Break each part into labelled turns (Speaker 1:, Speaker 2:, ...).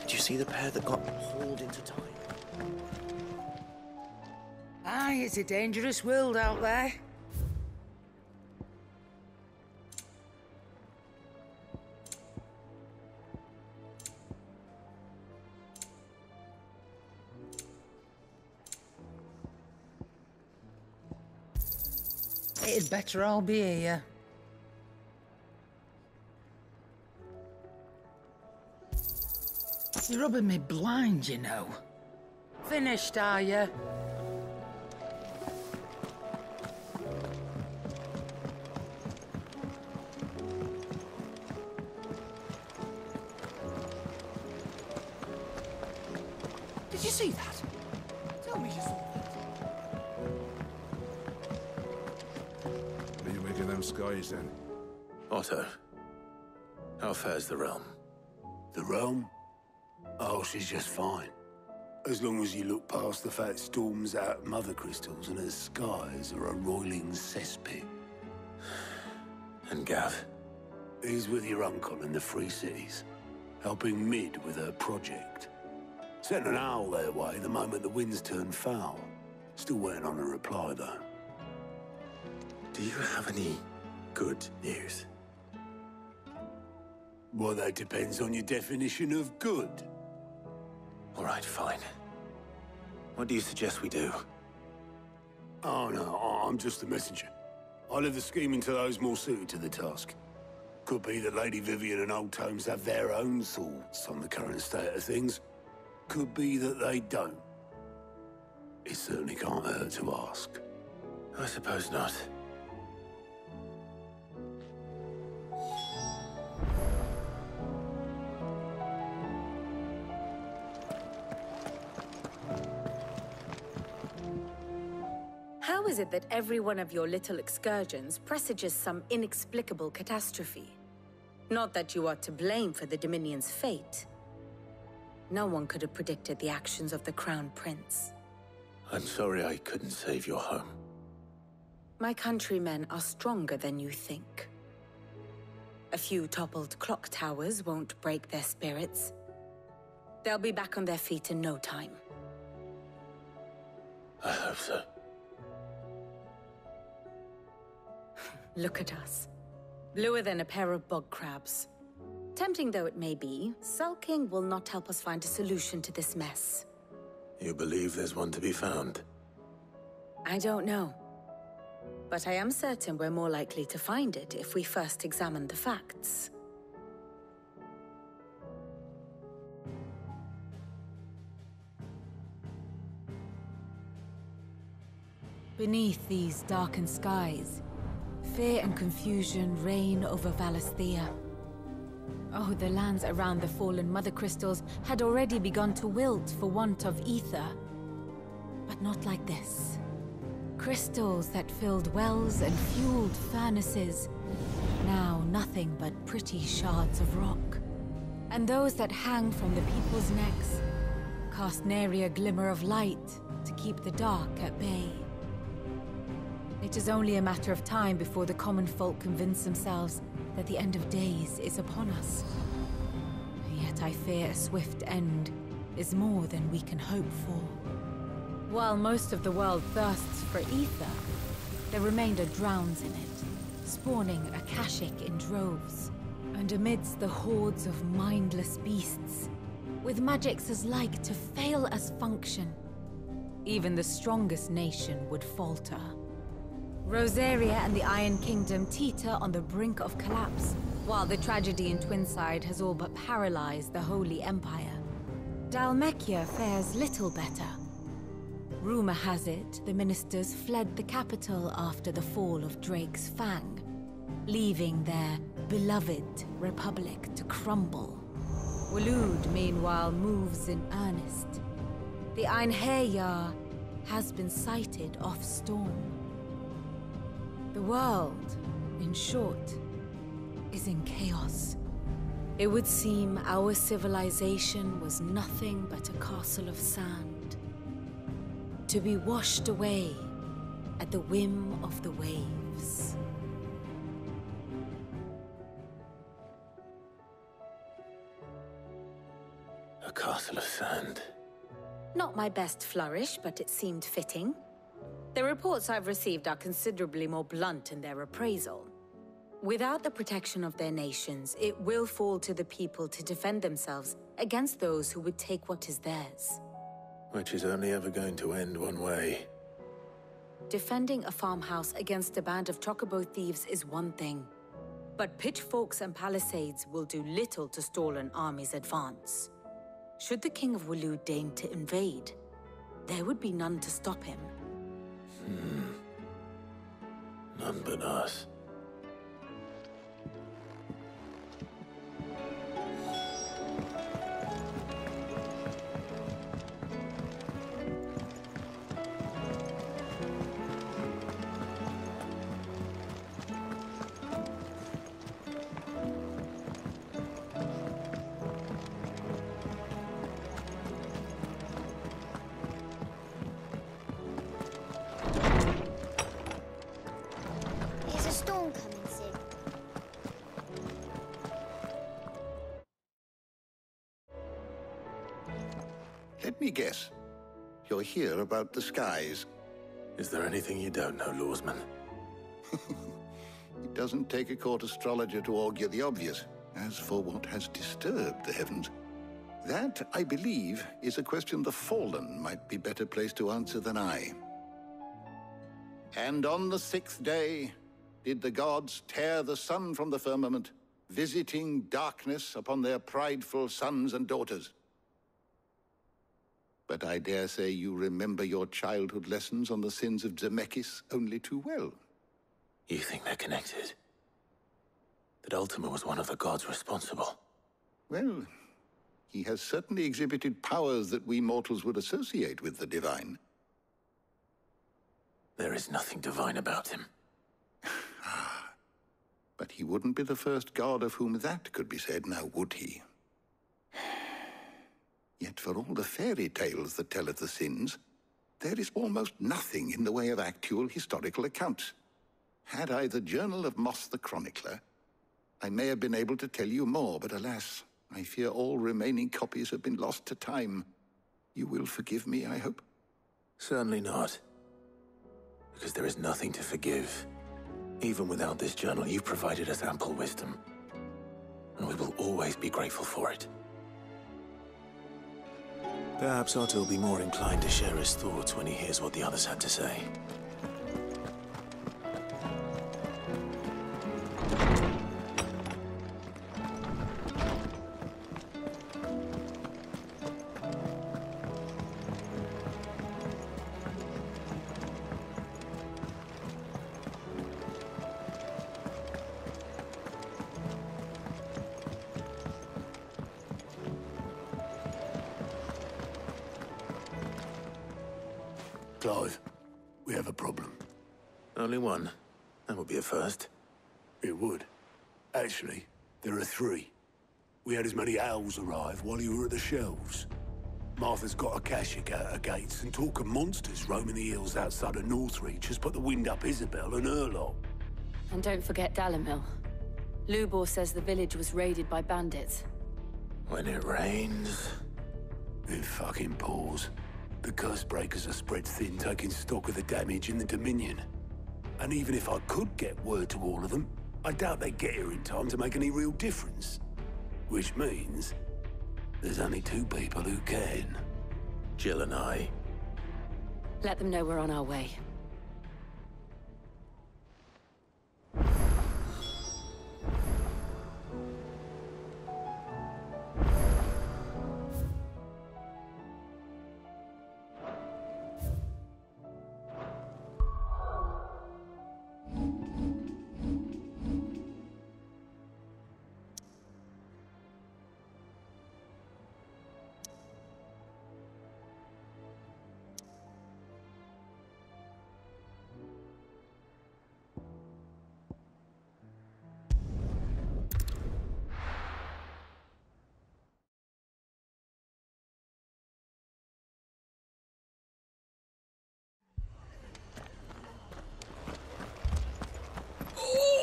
Speaker 1: Did you see the pair that got hauled into time?
Speaker 2: Aye, it's a dangerous world out there. It'd better all be here. You're rubbing me blind, you know. Finished, are you? Did you see that? Tell me you saw that.
Speaker 3: What are you making them skies then?
Speaker 1: Otto, how fares the realm?
Speaker 4: The realm? Oh, she's just fine. As long as you look past the fat storms out mother crystals and her skies are a roiling cesspit.
Speaker 1: And Gav?
Speaker 4: He's with your uncle in the Free Cities, helping Mid with her project. Sent an owl their way the moment the winds turned foul. Still waiting on a reply, though.
Speaker 1: Do you have any good news?
Speaker 4: Well, that depends on your definition of good.
Speaker 1: All right, fine. What do you suggest we do?
Speaker 4: Oh, no, I'm just the messenger. I leave the scheming to those more suited to the task. Could be that Lady Vivian and Old Tomes have their own thoughts on the current state of things. Could be that they don't. It certainly can't hurt to ask.
Speaker 1: I suppose not.
Speaker 5: How is it that every one of your little excursions presages some inexplicable catastrophe? Not that you are to blame for the Dominion's fate. No one could have predicted the actions of the Crown Prince.
Speaker 1: I'm sorry I couldn't save your home.
Speaker 5: My countrymen are stronger than you think. A few toppled clock towers won't break their spirits. They'll be back on their feet in no time.
Speaker 1: I hope so.
Speaker 5: Look at us. Bluer than a pair of bog crabs. Tempting though it may be, sulking will not help us find a solution to this mess.
Speaker 1: You believe there's one to be found?
Speaker 5: I don't know. But I am certain we're more likely to find it if we first examine the facts.
Speaker 6: Beneath these darkened skies, fear and confusion reign over Valisthea. Oh, the lands around the fallen mother crystals had already begun to wilt for want of ether. But not like this. Crystals that filled wells and fueled furnaces, now nothing but pretty shards of rock. And those that hang from the people's necks cast nary a glimmer of light to keep the dark at bay. It is only a matter of time before the common folk convince themselves that the end of days is upon us. Yet I fear a swift end is more than we can hope for. While most of the world thirsts for ether, the remainder drowns in it, spawning Akashic in droves. And amidst the hordes of mindless beasts, with magics as like to fail as function, even the strongest nation would falter. Rosaria and the Iron Kingdom teeter on the brink of collapse, while the tragedy in Twinside has all but paralyzed the Holy Empire. Dhalmekia fares little better. Rumor has it the ministers fled the capital after the fall of Drake's Fang, leaving their beloved republic to crumble. Waloed, meanwhile, moves in earnest. The Einherjar has been sighted off Storm. The world, in short, is in chaos. It would seem our civilization was nothing but a castle of sand, to be washed away at the whim of the waves.
Speaker 1: A castle of sand.
Speaker 5: Not my best flourish, but it seemed fitting. The reports I've received are considerably more blunt in their appraisal. Without the protection of their nations, it will fall to the people to defend themselves against those who would take what is theirs.
Speaker 1: Which is only ever going to end one way.
Speaker 5: Defending a farmhouse against a band of chocobo thieves is one thing, but pitchforks and palisades will do little to stall an army's advance. Should the King of Waloed deign to invade, there would be none to stop him.
Speaker 1: None but us.
Speaker 7: There's a storm coming soon.
Speaker 8: Let me guess. You're here about the skies.
Speaker 1: Is there anything you don't know, Lawsman?
Speaker 8: It doesn't take a court astrologer to augur the obvious. As for what has disturbed the heavens, that, I believe, is a question the Fallen might be better placed to answer than I. And on the 6th day did the gods tear the sun from the firmament, visiting darkness upon their prideful sons and daughters. But I dare say you remember your childhood lessons on the sins of Zemeckis only too well.
Speaker 1: You think they're connected? That Ultima was one of the gods responsible?
Speaker 8: Well, he has certainly exhibited powers that we mortals would associate with the divine.
Speaker 1: There is nothing divine about him.
Speaker 8: But he wouldn't be the first god of whom that could be said, now would he? Yet for all the fairy tales that tell of the sins, there is almost nothing in the way of actual historical accounts. Had I the Journal of Moss the Chronicler, I may have been able to tell you more, but alas, I fear all remaining copies have been lost to time. You will forgive me, I hope?
Speaker 1: Certainly not. Because there is nothing to forgive. Even without this journal, you've provided us ample wisdom. And we will always be grateful for it. Perhaps Otto will be more inclined to share his thoughts when he hears what the others had to say.
Speaker 4: Clive, we have a problem.
Speaker 1: Only one. That would be a first.
Speaker 4: It would. Actually, there are 3. We had as many owls arrive while you were at the shelves. Martha's got a Akashic out her gates, and talk of monsters roaming the hills outside of Northreach has put the wind up Isabel and her lot.
Speaker 9: And don't forget Dalimil. Lubor says the village was raided by bandits.
Speaker 1: When it rains...
Speaker 4: It fucking pours. The curse breakers are spread thin, taking stock of the damage in the Dominion. And even if I could get word to all of them, I doubt they get here in time to make any real difference. Which means there's only two people who can.
Speaker 1: Jill and I.
Speaker 9: Let them know we're on our way.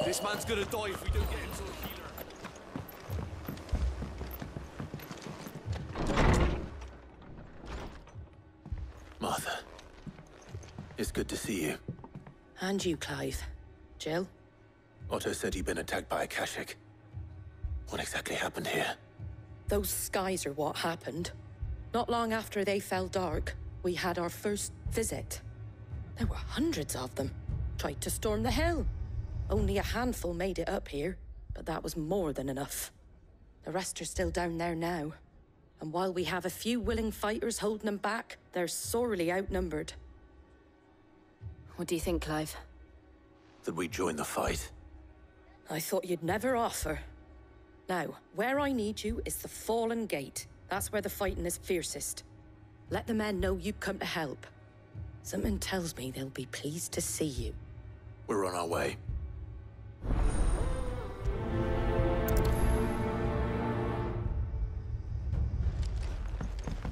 Speaker 10: This man's gonna die if we don't get him to a healer.
Speaker 1: Martha. It's good to see you.
Speaker 2: And you, Clive. Jill?
Speaker 1: Otto said you'd been attacked by a Akashic. What exactly happened here?
Speaker 2: Those skies are what happened. Not long after they fell dark, we had our first visit. There were hundreds of them. Tried to storm the hill. Only a handful made it up here, but that was more than enough. The rest are still down there now. And while we have a few willing fighters holding them back, they're sorely outnumbered.
Speaker 9: What do you think, Clive?
Speaker 1: That we join the fight?
Speaker 2: I thought you'd never offer. Now, where I need you is the Fallen Gate. That's where the fighting is fiercest. Let the men know you've come to help. Something tells me they'll be pleased to see you.
Speaker 1: We're on our way.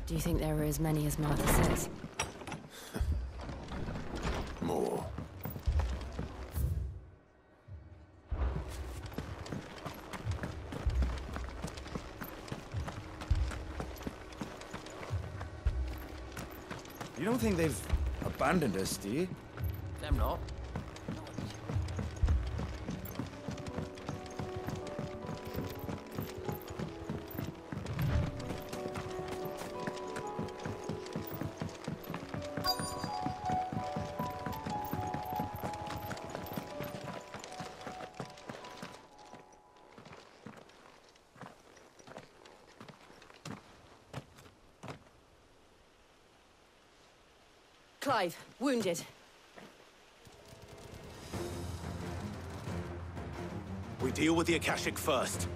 Speaker 9: Do you think there were as many as Martha says?
Speaker 1: More.
Speaker 10: You don't think they've abandoned us, do you?
Speaker 11: Them not.
Speaker 9: Clive, wounded.
Speaker 1: We deal with the Akashic first.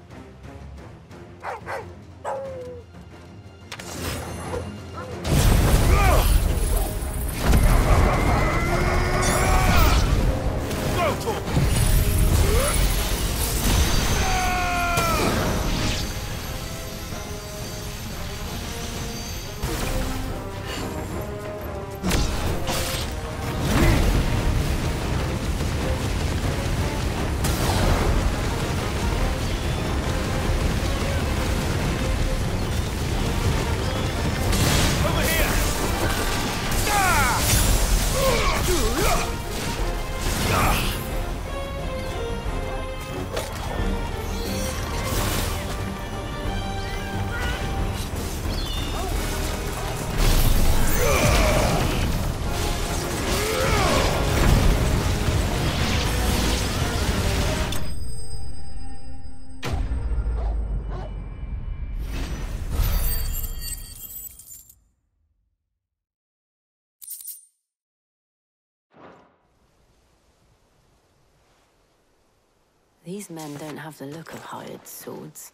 Speaker 9: These men don't have the look of hired swords.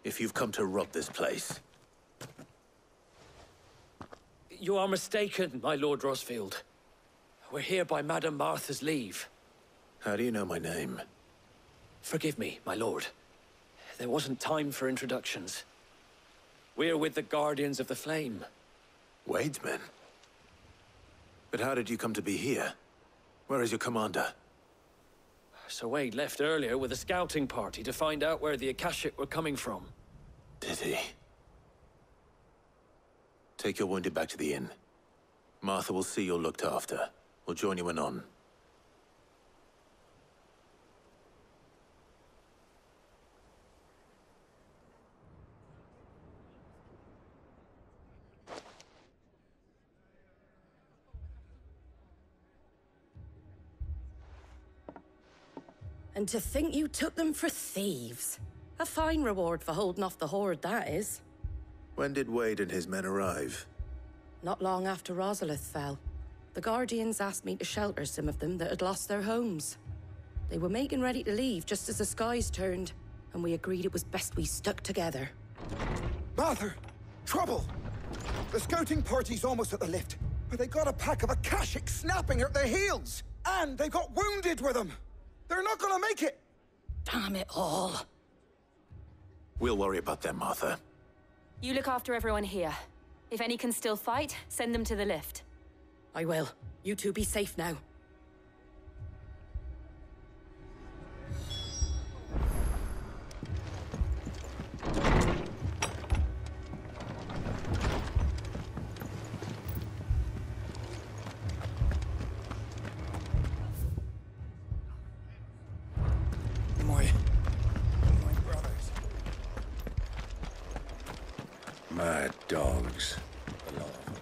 Speaker 1: If you've come to rob this place...
Speaker 11: You are mistaken, my Lord Rosfield. We're here by Madame Martha's leave.
Speaker 1: How do you know my name?
Speaker 11: Forgive me, my lord. There wasn't time for introductions. We're with the Guardians of the Flame.
Speaker 1: Wade's men? But how did you come to be here? Where is your commander?
Speaker 11: Sir Wade left earlier with a scouting party to find out where the Akashic were coming from.
Speaker 1: Did he? Take your wounded back to the inn. Martha will see you're looked after. We'll join you anon.
Speaker 2: And to think you took them for thieves. A fine reward for holding off the horde, that is.
Speaker 1: When did Wade and his men arrive?
Speaker 2: Not long after Rosalith fell. The Guardians asked me to shelter some of them that had lost their homes. They were making ready to leave just as the skies turned, and we agreed it was best we stuck together.
Speaker 12: Martha! Trouble! The scouting party's almost at the lift, but they got a pack of Akashic snapping at their heels! And they got wounded with them! They're not gonna make it!
Speaker 2: Damn it all.
Speaker 1: We'll worry about them, Martha.
Speaker 9: You look after everyone here. If any can still fight, send them to the lift.
Speaker 2: I will. You two be safe now.
Speaker 3: Mad dogs. A lot of them.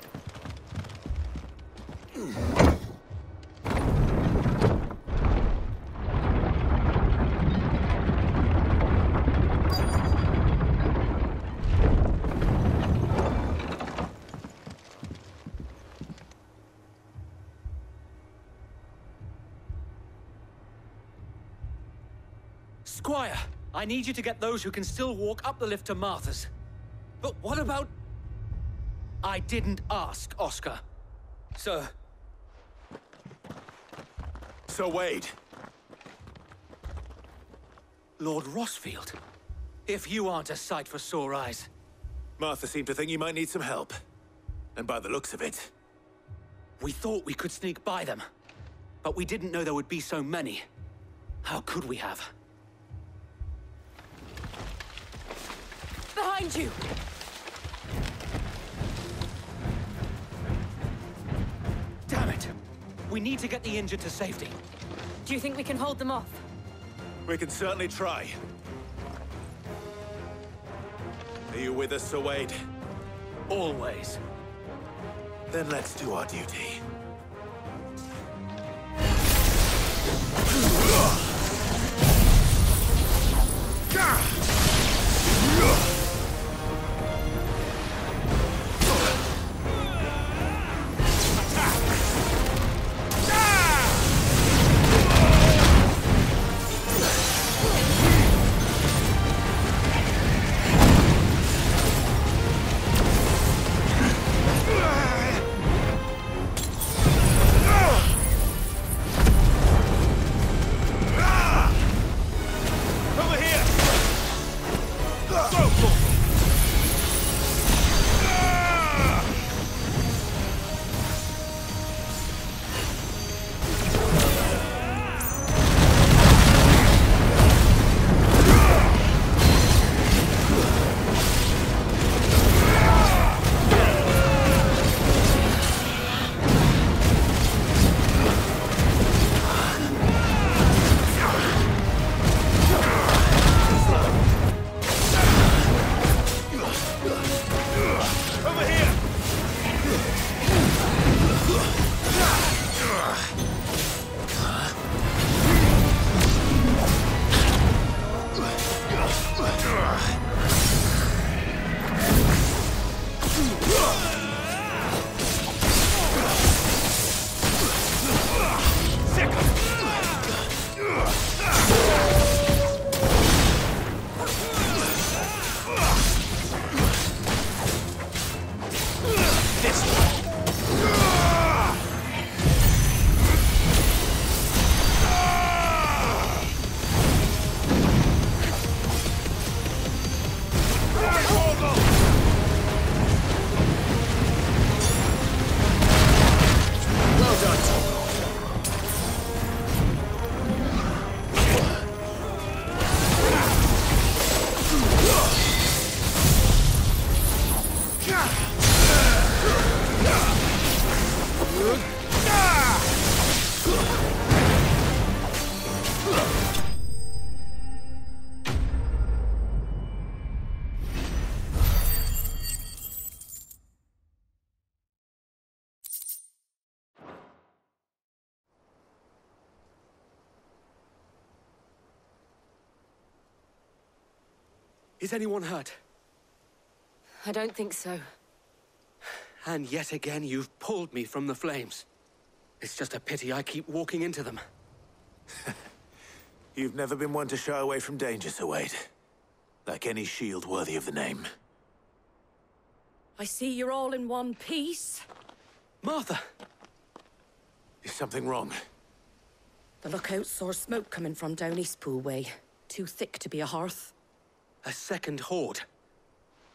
Speaker 11: Squire, I need you to get those who can still walk up the lift to Martha's. But what about... I didn't ask, Oscar. Sir.
Speaker 1: Sir Wade.
Speaker 11: Lord Rossfield. If you aren't a sight for sore eyes.
Speaker 1: Martha seemed to think you might need some help. And by the looks of it...
Speaker 11: We thought we could sneak by them. But we didn't know there would be so many. How could we have?
Speaker 9: Behind you!
Speaker 11: Damn it! We need to get the injured to safety.
Speaker 9: Do you think we can hold them off?
Speaker 1: We can certainly try. Are you with us, Sir Wade?
Speaker 11: Always.
Speaker 1: Then let's do our duty.
Speaker 11: Is anyone hurt?
Speaker 9: I don't think so.
Speaker 11: And yet again, you've pulled me from the flames. It's just a pity I keep walking into them.
Speaker 1: You've never been one to shy away from danger, Sir Wade. Like any shield worthy of the name.
Speaker 2: I see you're all in one piece.
Speaker 11: Martha!
Speaker 1: Is something wrong?
Speaker 2: The lookout saw smoke coming from down Eastpool way. Too thick to be a hearth.
Speaker 11: A second horde.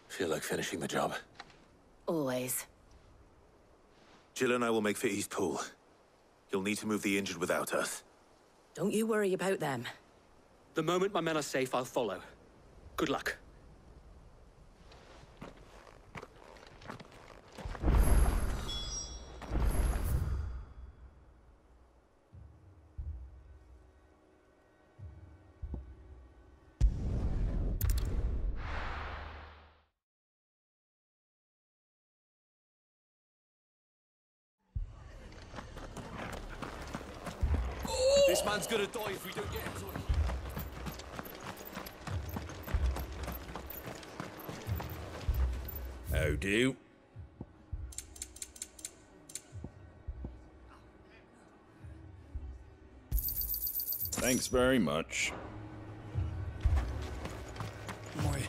Speaker 1: Feel like finishing the job?
Speaker 9: Always.
Speaker 1: Jill and I will make for Eastpool. You'll need to move the injured without us.
Speaker 2: Don't you worry about them.
Speaker 11: The moment my men are safe, I'll follow. Good luck.
Speaker 10: This man's gonna die if we don't get him to him. How do? Thanks very much.
Speaker 12: Moi.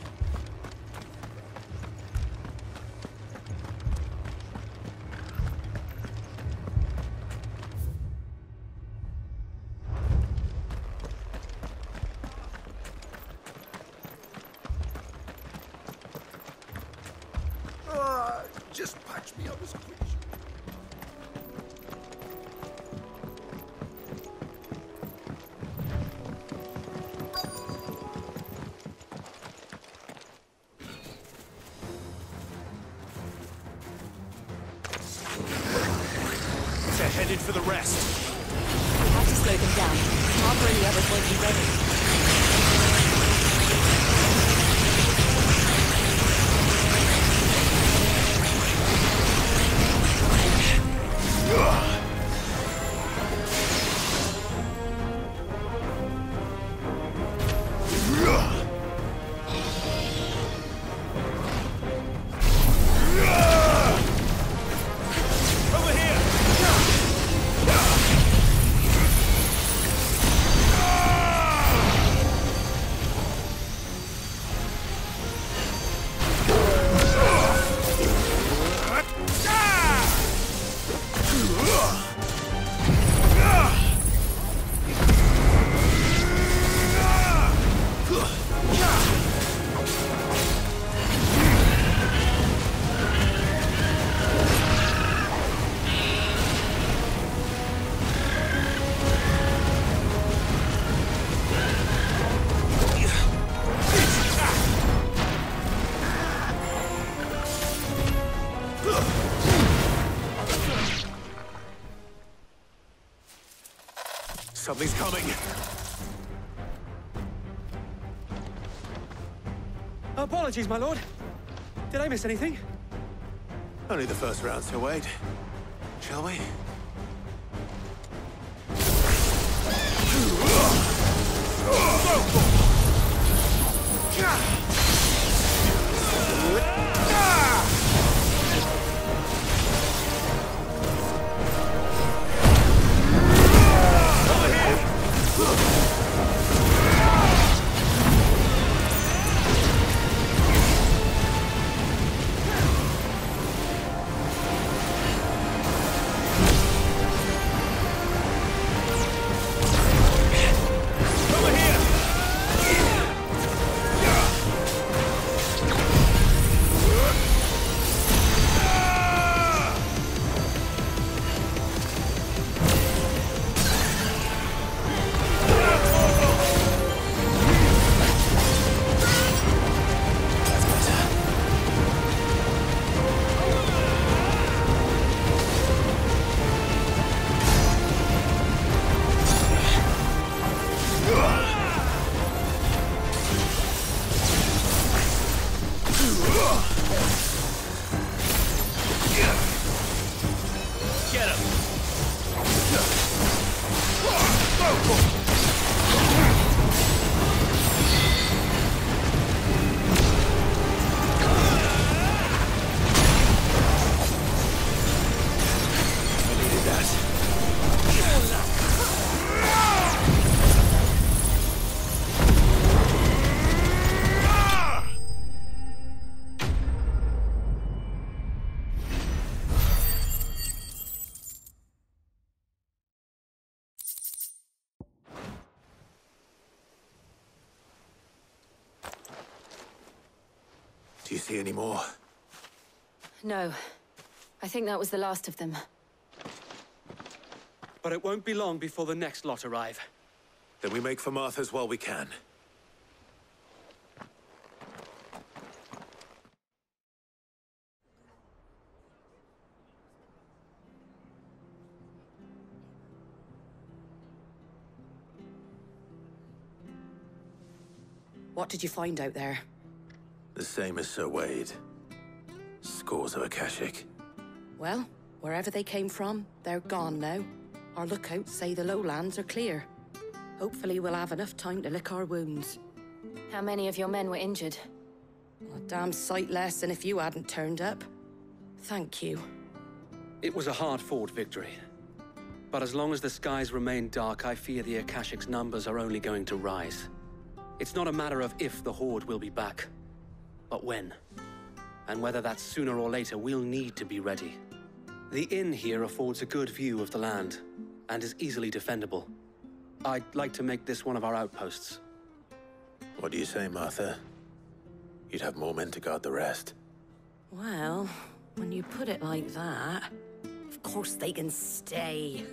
Speaker 8: Just patch me up as quick.
Speaker 1: They're headed for the rest.
Speaker 9: We have to slow them down. Martha and the others won't be ready.
Speaker 1: Something's coming.
Speaker 11: Apologies, my lord. Did I miss anything?
Speaker 1: Only the first round, Sir Wade. Shall we? Do you see any more?
Speaker 9: No. I think that was the last of them.
Speaker 11: But it won't be long before the next lot arrive.
Speaker 1: Then we make for Martha's while we can.
Speaker 2: What did you find out there?
Speaker 1: The same as Sir Wade. Scores of Akashic.
Speaker 2: Well, wherever they came from, they're gone now. Our lookouts say the lowlands are clear. Hopefully we'll have enough time to lick our wounds.
Speaker 9: How many of your men were injured?
Speaker 2: A damn sight less than if you hadn't turned up. Thank you.
Speaker 11: It was a hard-fought victory. But as long as the skies remain dark, I fear the Akashic's numbers are only going to rise. It's not a matter of if the Horde will be back, but when. And whether that's sooner or later, we'll need to be ready. The inn here affords a good view of the land, and is easily defendable. I'd like to make this one of our outposts.
Speaker 1: What do you say, Martha? You'd have more men to guard the rest.
Speaker 2: Well, when you put it like that, of course they can stay.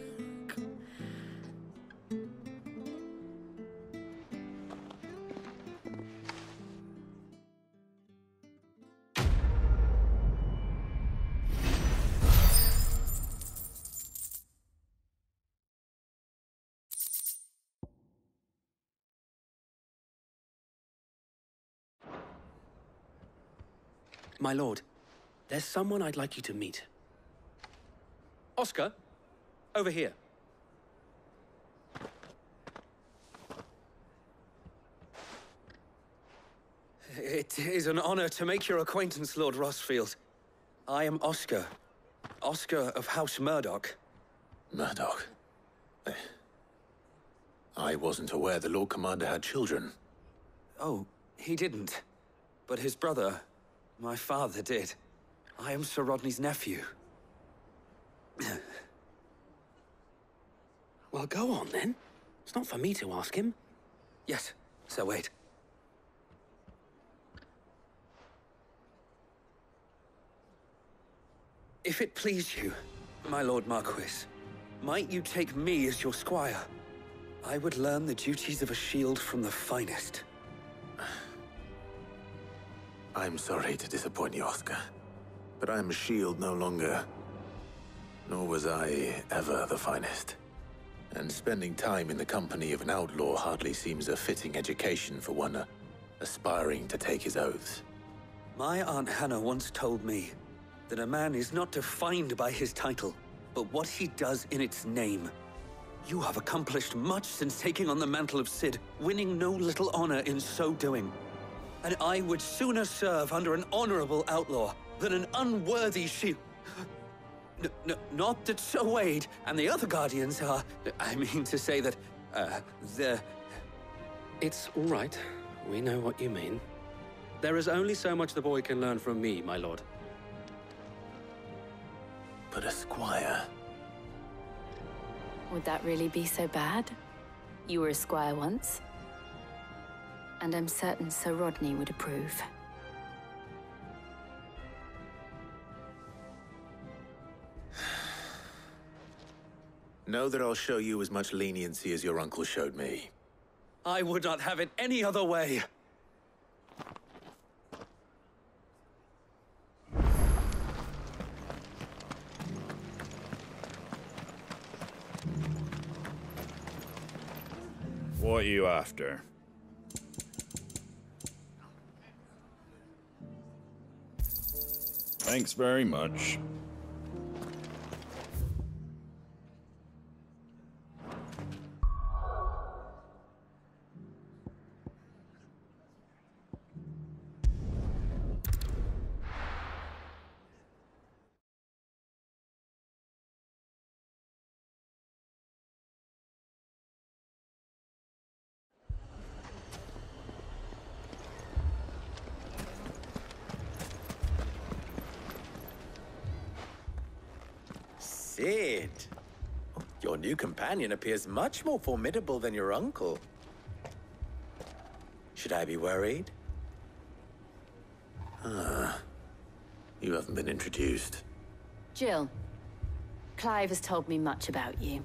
Speaker 11: My lord, there's someone I'd like you to meet. Oscar, over here.
Speaker 13: It is an honor to make your acquaintance, Lord Rossfield. I am Oscar. Oscar of House Murdoch.
Speaker 1: Murdoch? I wasn't aware the Lord Commander had children.
Speaker 13: Oh, he didn't. But his brother, my father, did. I am Sir Rodney's nephew.
Speaker 11: Well, go on, then. It's not for me to ask him.
Speaker 13: Yes, Sir Wade. If it please you, my Lord Marquis, might you take me as your squire? I would learn the duties of a shield from the finest.
Speaker 1: I'm sorry to disappoint you, Oscar, but I'm a shield no longer. Nor was I ever the finest. And spending time in the company of an outlaw hardly seems a fitting education for one aspiring to take his oaths.
Speaker 13: My Aunt Hannah once told me that a man is not defined by his title, but what he does in its name. You have accomplished much since taking on the mantle of Cid, winning no little honor in so doing. And I would sooner serve under an honorable outlaw than an unworthy shield. Not that Sir Wade and the other Guardians are... I mean to say that, they're...
Speaker 11: It's all right. We know what you mean. There is only so much the boy can learn from me, my lord.
Speaker 1: But a squire...
Speaker 9: Would that really be so bad? You were a squire once. And I'm certain Sir Rodney would approve.
Speaker 1: Know that I'll show you as much leniency as your uncle showed me.
Speaker 13: I would not have it any other way.
Speaker 10: What are you after? Thanks very much.
Speaker 3: Cid! Your new companion appears much more formidable than your uncle. Should I be worried?
Speaker 1: You haven't been introduced.
Speaker 9: Jill. Clive has told me much about you.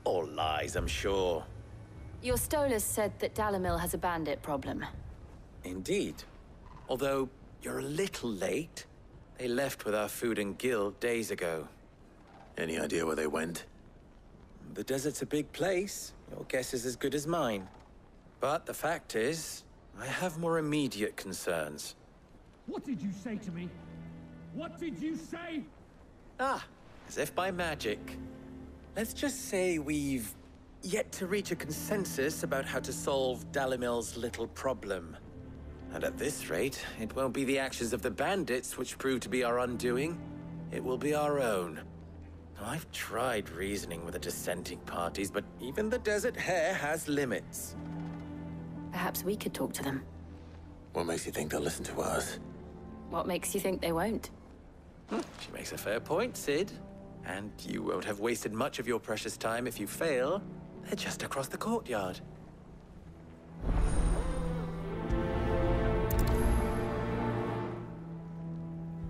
Speaker 3: All lies, I'm sure.
Speaker 9: Your Stolas said that Dalamil has a bandit problem.
Speaker 3: Indeed. Although, you're a little late. They left with our food and guild days ago.
Speaker 1: Any idea where they went?
Speaker 3: The desert's a big place. Your guess is as good as mine. But the fact is, I have more immediate concerns.
Speaker 14: What did you say to me? What did you say?
Speaker 3: Ah, as if by magic. Let's just say we've yet to reach a consensus about how to solve Dalamil's little problem. And at this rate, it won't be the actions of the bandits which prove to be our undoing. It will be our own. Now, I've tried reasoning with the dissenting parties, but even the Desert Hare has limits.
Speaker 9: Perhaps we could talk to them.
Speaker 1: What makes you think they'll listen to us?
Speaker 9: What makes you think they won't?
Speaker 3: She makes a fair point, Sid. And you won't have wasted much of your precious time if you fail. They're just across the courtyard.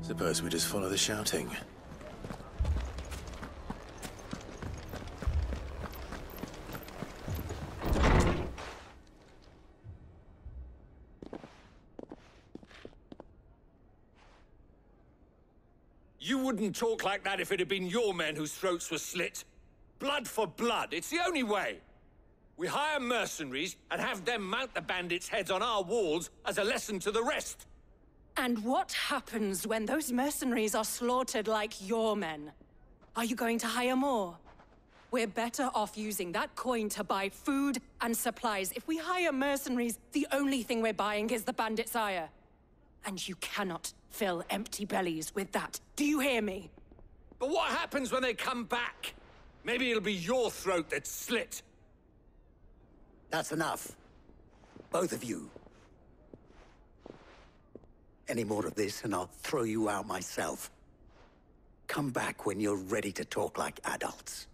Speaker 1: Suppose we just follow the shouting.
Speaker 15: You wouldn't talk like that if it had been your men whose throats were slit. Blood for blood, it's the only way. We hire mercenaries and have them mount the bandits' heads on our walls as a lesson to the rest.
Speaker 2: And what happens when those mercenaries are slaughtered like your men? Are you going to hire more? We're better off using that coin to buy food and supplies. If we hire mercenaries, the only thing we're buying is the bandits' ire. And you cannot fill empty bellies with that. Do you hear me?
Speaker 15: But what happens when they come back? Maybe it'll be your throat that's slit.
Speaker 16: That's enough. Both of you. Any more of this and I'll throw you out myself. Come back when you're ready to talk like adults.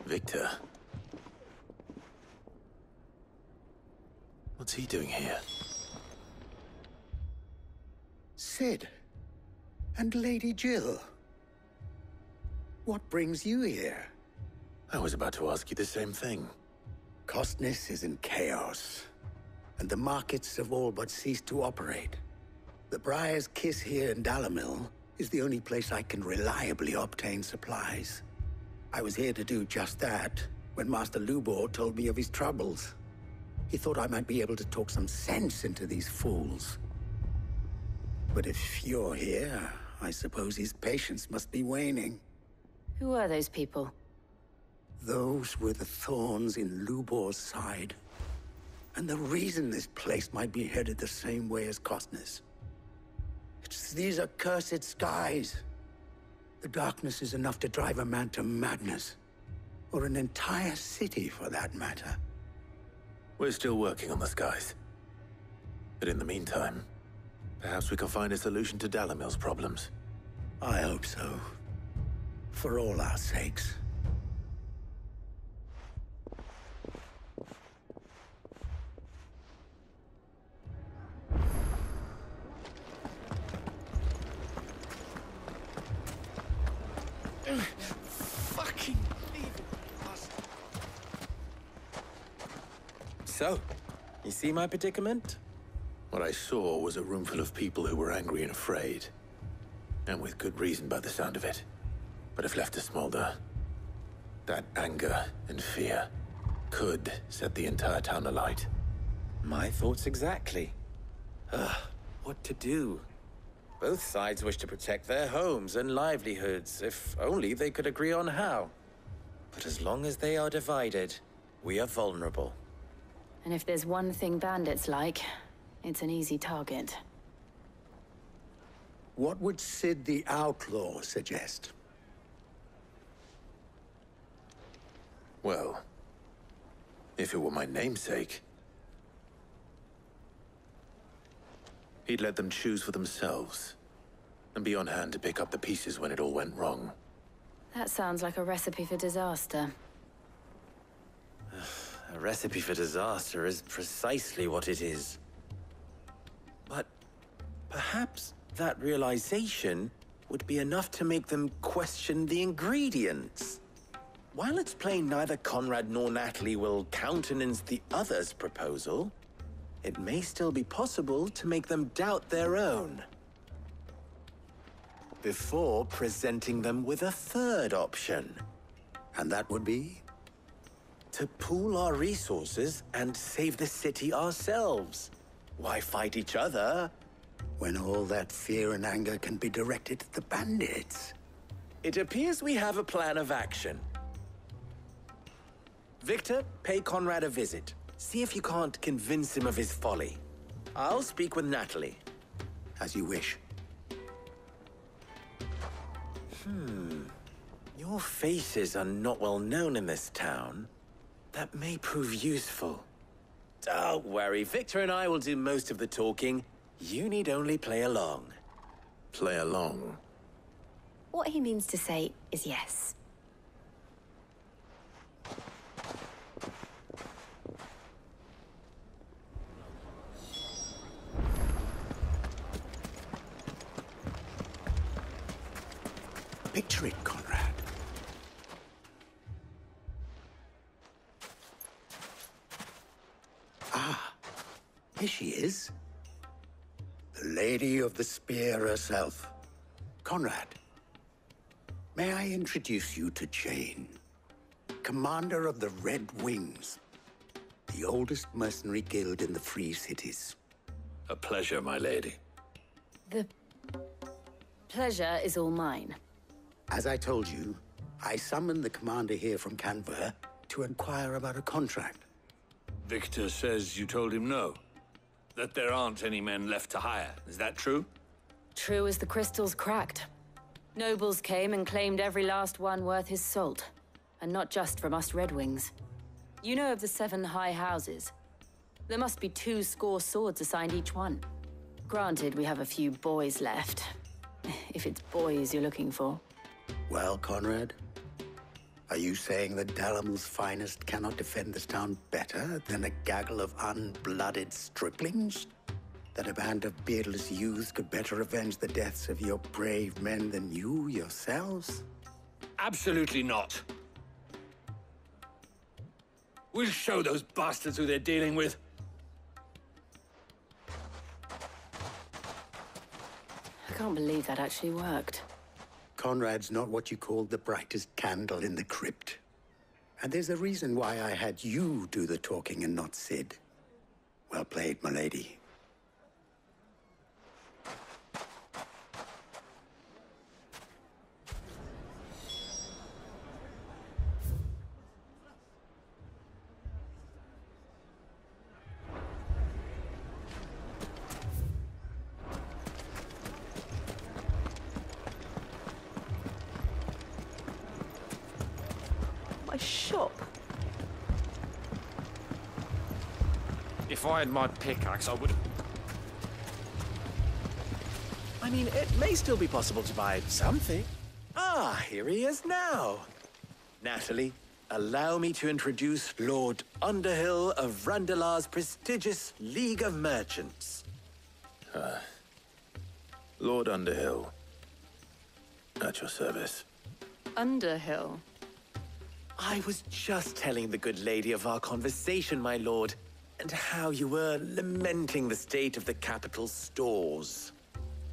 Speaker 1: Victor. What's he doing here?
Speaker 16: Sid. And Lady Jill. What brings you here?
Speaker 1: I was about to ask you the same thing.
Speaker 16: Costness is in chaos, and the markets have all but ceased to operate. The Briar's Kiss here in Dalamil is the only place I can reliably obtain supplies. I was here to do just that when Master Lubor told me of his troubles. He thought I might be able to talk some sense into these fools. But if you're here, I suppose his patience must be waning.
Speaker 9: Who are those people?
Speaker 16: Those were the thorns in Lubor's side. And the reason this place might be headed the same way as Costness. It's these accursed skies. The darkness is enough to drive a man to madness. Or an entire city, for that matter.
Speaker 1: We're still working on the skies. But in the meantime, perhaps we can find a solution to Dalamil's problems.
Speaker 16: I hope so. For all our sakes.
Speaker 3: Fucking So, you see my predicament?
Speaker 1: What I saw was a room full of people who were angry and afraid. And with good reason by the sound of it. But if left to smolder, that anger and fear could set the entire town alight.
Speaker 3: My thoughts exactly. What to do? Both sides wish to protect their homes and livelihoods, if only they could agree on how. But as long as they are divided, we are vulnerable.
Speaker 9: And if there's one thing bandits like, it's an easy target.
Speaker 16: What would Sid the Outlaw suggest?
Speaker 1: Well, if it were my namesake, he'd let them choose for themselves. and be on hand to pick up the pieces when it all went wrong.
Speaker 9: That sounds like a recipe for disaster.
Speaker 3: A recipe for disaster is precisely what it is. But perhaps that realization would be enough to make them question the ingredients. While it's plain neither Conrad nor Natalie will countenance the other's proposal, it may still be possible to make them doubt their own. Before presenting them with a third option.
Speaker 16: And that would be?
Speaker 3: To pool our resources and save the city ourselves. Why fight each other?
Speaker 16: When all that fear and anger can be directed at the bandits.
Speaker 3: It appears we have a plan of action. Victor, pay Conrad a visit. See if you can't convince him of his folly. I'll speak with Natalie.
Speaker 16: As you wish.
Speaker 3: Your faces are not well known in this town. That may prove useful. Don't worry, Victor and I will do most of the talking. You need only play along.
Speaker 1: Play along?
Speaker 9: What he means to say is yes.
Speaker 16: Picture it, Conrad. Ah, here she is. The Lady of the Spear herself. Conrad, may I introduce you to Jane, commander of the Red Wings, the oldest mercenary guild in the Free Cities.
Speaker 15: A pleasure, my lady.
Speaker 9: The pleasure is all mine.
Speaker 16: As I told you, I summoned the commander here from Canver to inquire about a contract.
Speaker 15: Victor says you told him no. That there aren't any men left to hire. Is that true?
Speaker 9: True as the crystals cracked. Nobles came and claimed every last one worth his salt. And not just from us Red Wings. You know of the 7 high houses. There must be 2 score swords assigned each one. Granted, we have a few boys left. If it's boys you're looking for.
Speaker 16: Well, Conrad, are you saying that Dalamil's finest cannot defend this town better than a gaggle of unblooded striplings? That a band of beardless youths could better avenge the deaths of your brave men than you yourselves?
Speaker 15: Absolutely not. We'll show those bastards who they're dealing with.
Speaker 9: I can't believe that actually worked.
Speaker 16: Conrad's not what you call the brightest candle in the crypt. And there's a reason why I had you do the talking and not Sid. Well played, my lady.
Speaker 2: Shop.
Speaker 15: If I had my pickaxe, I would...
Speaker 3: I mean, it may still be possible to buy something. Ah, here he is now. Natalie, allow me to introduce Lord Underhill of Randalar's prestigious League of Merchants.
Speaker 1: Lord Underhill. At your service.
Speaker 2: Underhill?
Speaker 3: I was just telling the good lady of our conversation, my lord, and how you were lamenting the state of the capital's stores.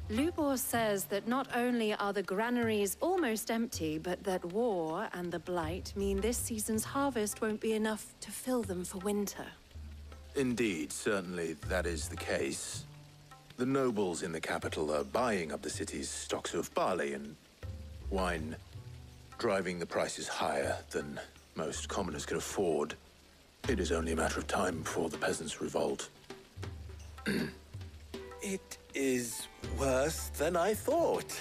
Speaker 2: Lubor says that not only are the granaries almost empty, but that war and the Blight mean this season's harvest won't be enough to fill them for winter.
Speaker 1: Indeed, certainly that is the case. The nobles in the capital are buying up the city's stocks of barley and wine, driving the prices higher than most commoners can afford. It is only a matter of time before the peasants revolt.
Speaker 3: It is worse than I thought.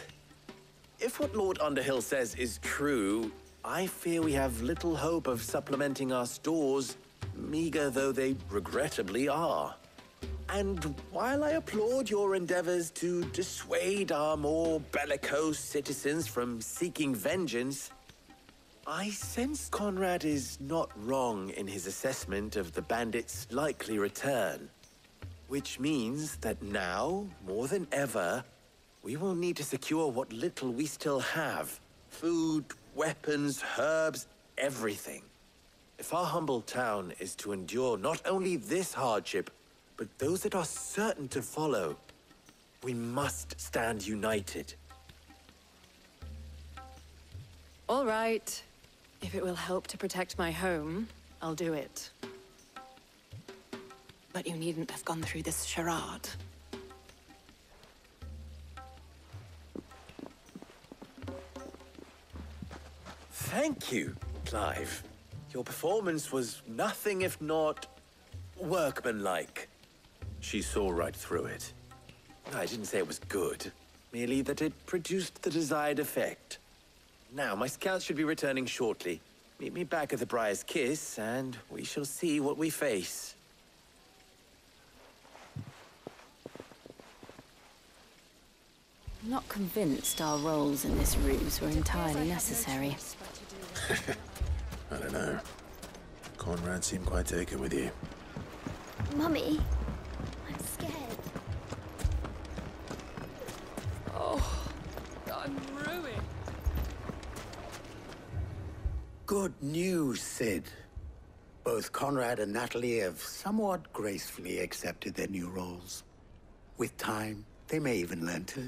Speaker 3: If what Lord Underhill says is true, I fear we have little hope of supplementing our stores, meager though they regrettably are. And while I applaud your endeavors to dissuade our more bellicose citizens from seeking vengeance, I sense Conrad is not wrong in his assessment of the bandits' likely return. Which means that now, more than ever, we will need to secure what little we still have. Food, weapons, herbs, everything. If our humble town is to endure not only this hardship, but those that are certain to follow, we must stand united.
Speaker 2: All right. If it will help to protect my home, I'll do it. But you needn't have gone through this charade.
Speaker 3: Thank you, Clive. Your performance was nothing if not workmanlike.
Speaker 1: She saw right through it.
Speaker 3: I didn't say it was good, merely that it produced the desired effect. Now, my scouts should be returning shortly. Meet me back at the Briar's Kiss, and we shall see what we face.
Speaker 9: I'm not convinced our roles in this ruse were entirely necessary.
Speaker 1: I don't know. Conrad seemed quite taken with you.
Speaker 7: Mummy, I'm scared.
Speaker 2: Oh, I'm ruined.
Speaker 16: Good news, Sid. Both Conrad and Natalie have somewhat gracefully accepted their new roles. With time, they may even learn to.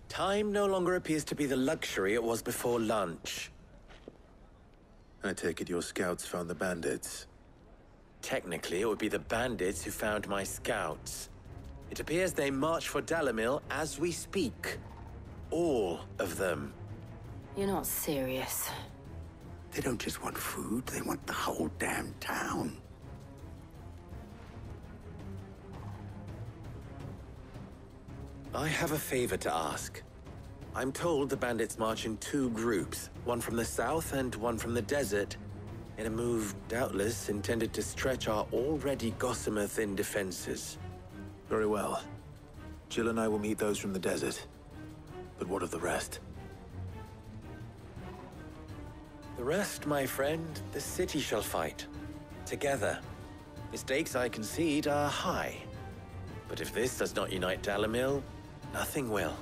Speaker 3: Time no longer appears to be the luxury it was before lunch.
Speaker 1: I take it your scouts found the bandits.
Speaker 3: Technically, it would be the bandits who found my scouts. It appears they march for Dalimil as we speak. All of them.
Speaker 9: You're not serious.
Speaker 16: They don't just want food, they want the whole damn town.
Speaker 3: I have a favor to ask. I'm told the bandits march in two groups, one from the south and one from the desert, in a move doubtless intended to stretch our already gossamer-thin defenses.
Speaker 1: Very well. Jill and I will meet those from the desert. But what of the rest?
Speaker 3: The rest, my friend, the city shall fight. Together. The stakes, I concede, are high. But if this does not unite Dalimil, nothing will.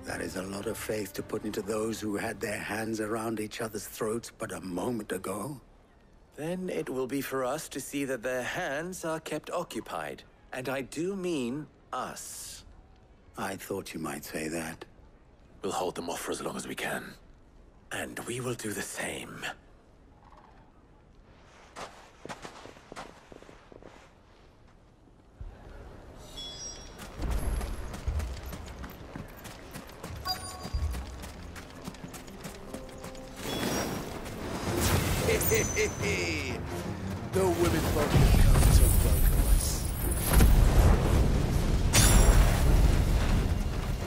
Speaker 16: That is a lot of faith to put into those who had their hands around each other's throats but a moment ago.
Speaker 3: Then it will be for us to see that their hands are kept occupied. And I do mean us.
Speaker 16: I thought you might say that.
Speaker 1: We'll hold them off for as long as we can.
Speaker 3: And we will do the same.
Speaker 17: The women folk have come to welcome us.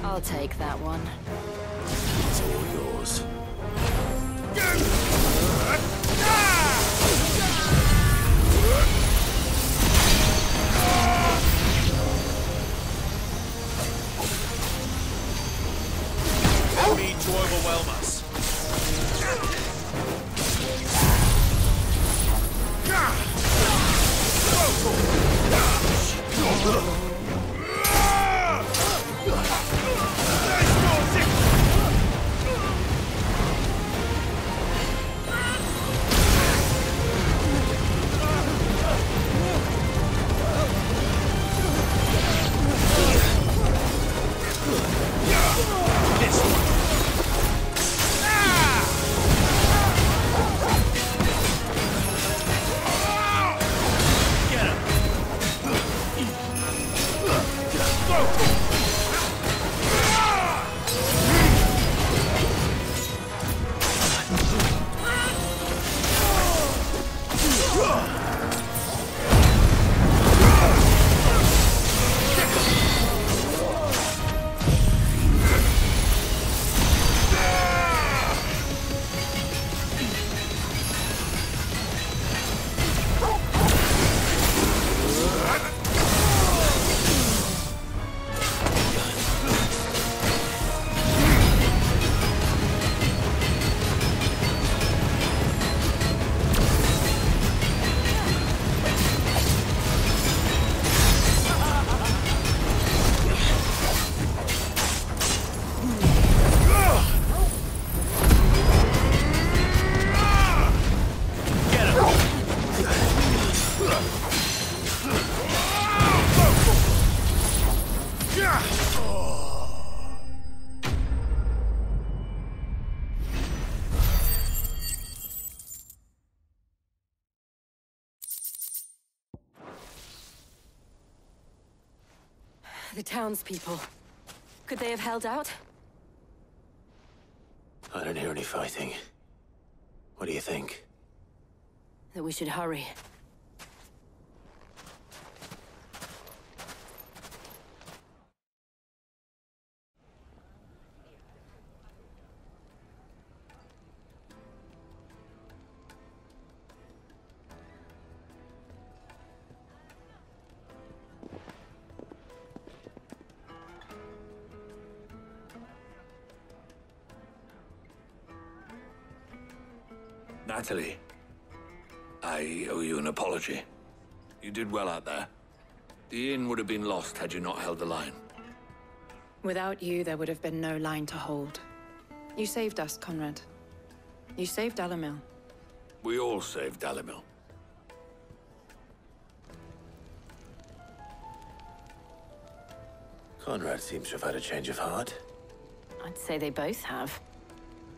Speaker 9: I'll take that one.
Speaker 1: It's all yours.
Speaker 15: No need to overwhelm us.
Speaker 9: The townspeople. Could they have held out?
Speaker 1: I don't hear any fighting. What do you think?
Speaker 9: That we should hurry.
Speaker 15: Natalie, I owe you an apology. You did well out there. The inn would have been lost had you not held the line.
Speaker 18: Without you, there would have been no line to hold. You saved us, Conrad. You saved Dalimil.
Speaker 15: We all saved Dalimil.
Speaker 1: Conrad seems to have had a change of heart.
Speaker 9: I'd say they both have.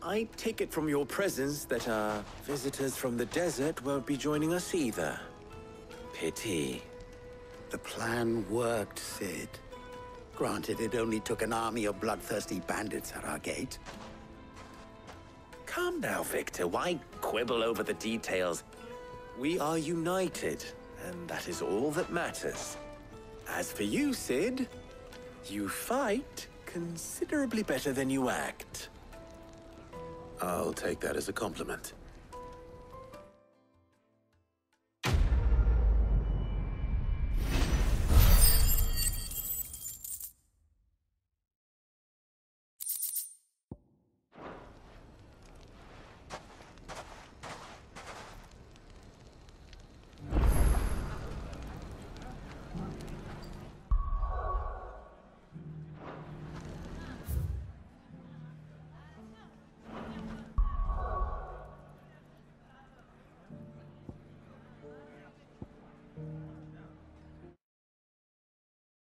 Speaker 3: I take it from your presence that our visitors from the desert won't be joining us either. Pity.
Speaker 16: The plan worked, Sid. Granted, it only took an army of bloodthirsty bandits at our gate.
Speaker 3: Calm now, Victor. Why quibble over the details? We are united, and that is all that matters. As for you, Sid, you fight considerably better than you act.
Speaker 1: I'll take that as a compliment.